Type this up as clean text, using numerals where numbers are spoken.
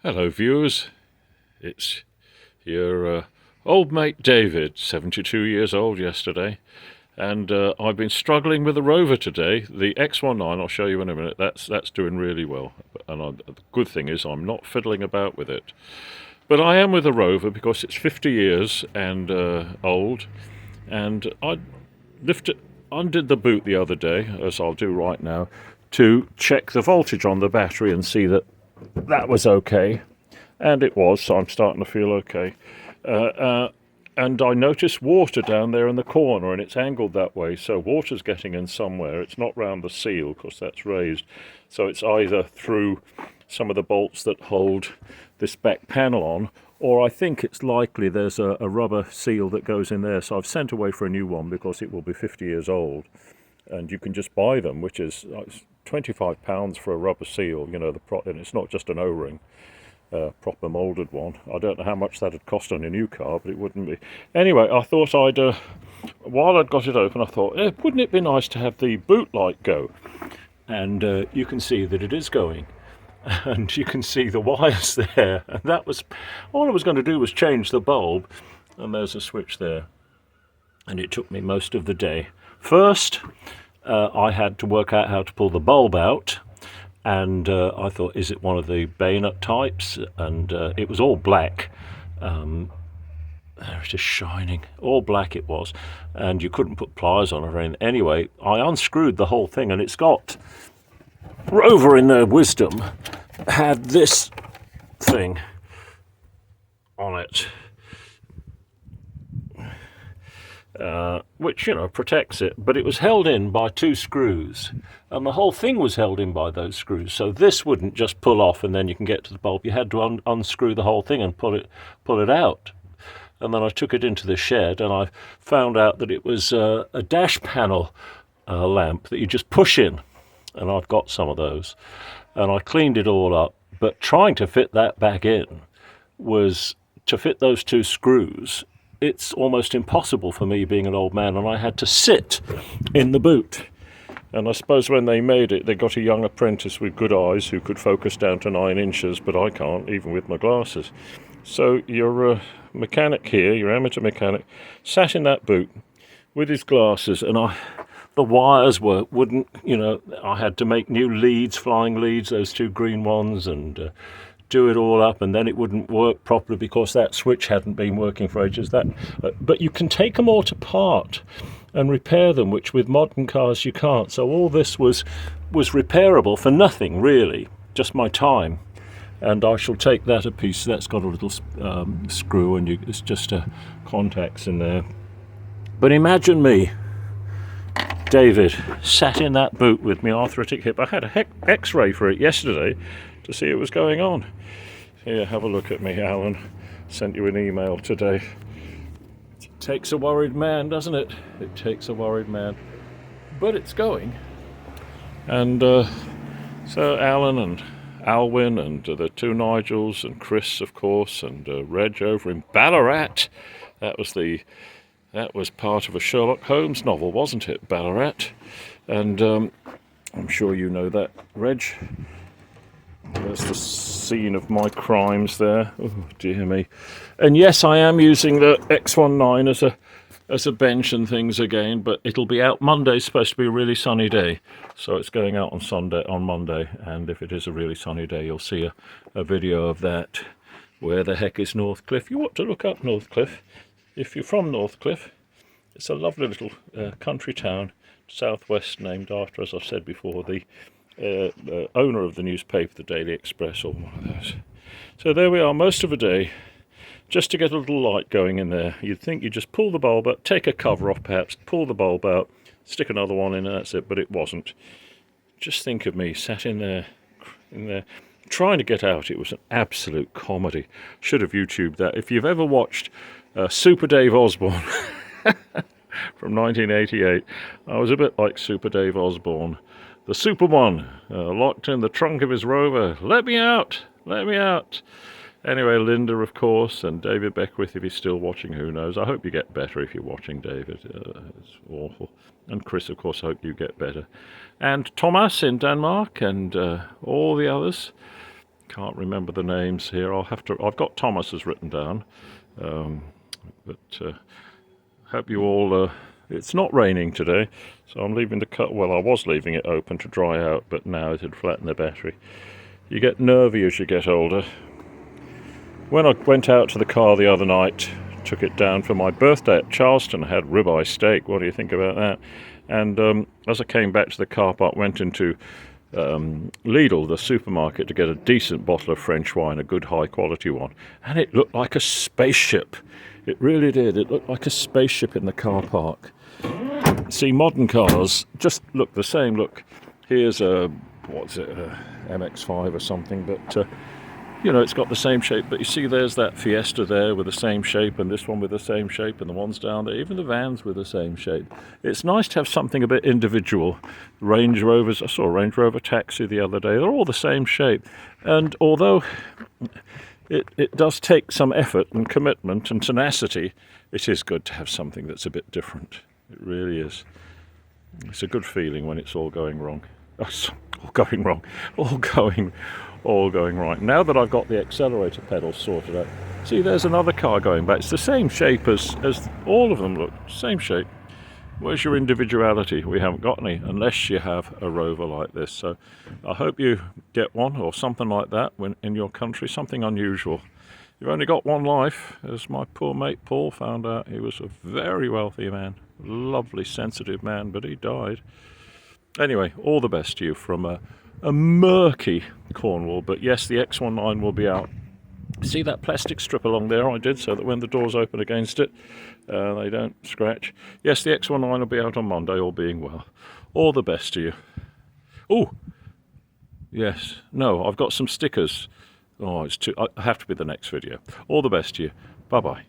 Hello, viewers. It's your old mate David, 72 years old yesterday, and I've been struggling with the Rover today. The X19, I'll show you in a minute. That's doing really well, and the good thing is I'm not fiddling about with it. But I am with the Rover because it's 50 years and old, and I undid the boot the other day, as I'll do right now, to check the voltage on the battery and see that was okay. And it was, so I'm starting to feel okay. And I noticed water down there in the corner, and it's angled that way, so water's getting in somewhere. It's not round the seal, because that's raised. So it's either through some of the bolts that hold this back panel on, or I think it's likely there's a rubber seal that goes in there. So I've sent away for a new one because it will be 50 years old. And you can just buy them, which is £25 for a rubber seal, and it's not just an O-ring. Proper moulded one. I don't know how much that'd cost on a new car, but it wouldn't be. Anyway, I thought while I'd got it open, I thought, wouldn't it be nice to have the boot light go? And you can see that it is going. And you can see the wires there. And that was, all I was going to do was change the bulb. And there's a switch there. And it took me most of the day. First, I had to work out how to pull the bulb out. And I thought, is it one of the bayonet types? And it was all black. There it is shining. All black it was. And you couldn't put pliers on it or anything. Anyway, I unscrewed the whole thing, and it's got... Rover, in their wisdom, had this thing on it. Which, protects it, but it was held in by two screws, and the whole thing was held in by those screws, so this wouldn't just pull off and then you can get to the bulb. You had to unscrew the whole thing and pull it out. And then I took it into the shed, and I found out that it was a dash panel lamp that you just push in, and I've got some of those, and I cleaned it all up. But trying to fit that back in was to fit those two screws. It's almost impossible for me, being an old man, and I had to sit in the boot. And I suppose when they made it, they got a young apprentice with good eyes who could focus down to 9 inches, but I can't, even with my glasses. So your mechanic here, your amateur mechanic, sat in that boot with his glasses, and the wires wouldn't, I had to make new leads, flying leads, those two green ones, and do it all up, and then it wouldn't work properly because that switch hadn't been working for ages. But you can take them all apart and repair them, which with modern cars you can't. So all this was repairable for nothing, really, just my time. And I shall take that a piece. That's got a little screw, and it's just contacts in there. But imagine me, David, sat in that boot with my arthritic hip. I had a X-ray for it yesterday to see what was going on. Here, have a look at me, Alan. Sent you an email today. It takes a worried man, doesn't it? It takes a worried man. But it's going. And so Alan and Alwyn and the two Nigels and Chris, of course, and Reg over in Ballarat. That was part of a Sherlock Holmes novel, wasn't it, Ballarat? And I'm sure you know that, Reg. There's the scene of my crimes there. Oh, dear me. And yes, I am using the X19 as a bench and things again, but it'll be out Monday. It's supposed to be a really sunny day. So it's going out on Monday. And if it is a really sunny day, you'll see a video of that. Where the heck is Northcliffe? You ought to look up Northcliffe. If you're from Northcliffe, it's a lovely little country town, southwest, named after, as I've said before, the owner of the newspaper, the Daily Express, or one of those. So there we are, most of the day, just to get a little light going in there. You'd think you just pull the bulb out, take a cover off perhaps, pull the bulb out, stick another one in, and that's it, but it wasn't. Just think of me, sat in there, trying to get out. It was an absolute comedy. Should have YouTubed that. If you've ever watched Super Dave Osborne from 1988, I was a bit like Super Dave Osborne. The Super One, locked in the trunk of his Rover. Let me out! Let me out! Anyway, Linda, of course, and David Beckwith, if he's still watching, who knows. I hope you get better if you're watching, David. It's awful. And Chris, of course, I hope you get better. And Thomas in Denmark, and all the others. can't remember the names here. I've got Thomas's written down, but hope you all. It's not raining today, so I'm leaving the car. Well, I was leaving it open to dry out, but now it had flattened the battery. You get nervy as you get older. When I went out to the car the other night, took it down for my birthday at Charleston, I had ribeye steak. What do you think about that? And as I came back to the car park, went into Lidl, the supermarket, to get a decent bottle of French wine, a good high quality one, and it looked like a spaceship. It really did. It looked like a spaceship in the car park. See, modern cars just look the same. Look, here's a MX-5 or something, but you know, it's got the same shape. But you see, there's that Fiesta there with the same shape, and this one with the same shape, and the ones down there, even the vans with the same shape. It's nice to have something a bit individual. Range Rovers, I saw a Range Rover taxi the other day. They're all the same shape, and although it does take some effort and commitment and tenacity, it is good to have something that's a bit different. It really is. It's a good feeling when it's all going wrong. All going wrong. All going right. Now that I've got the accelerator pedal sorted out, see, there's another car going back. It's the same shape as all of them. Look, same shape. Where's your individuality? We haven't got any, unless you have a Rover like this. So I hope you get one or something like that when in your country, something unusual. You've only got one life, as my poor mate Paul found out. He was a very wealthy man, lovely, sensitive man, but he died. Anyway, all the best to you from a murky Cornwall. But yes, the X19 will be out. See that plastic strip along there I did, so that when the doors open against it, they don't scratch. Yes, the X19 will be out on Monday, all being well. All the best to you. Oh, yes. No, I've got some stickers. Oh, I have to be the next video. All the best to you. Bye-bye.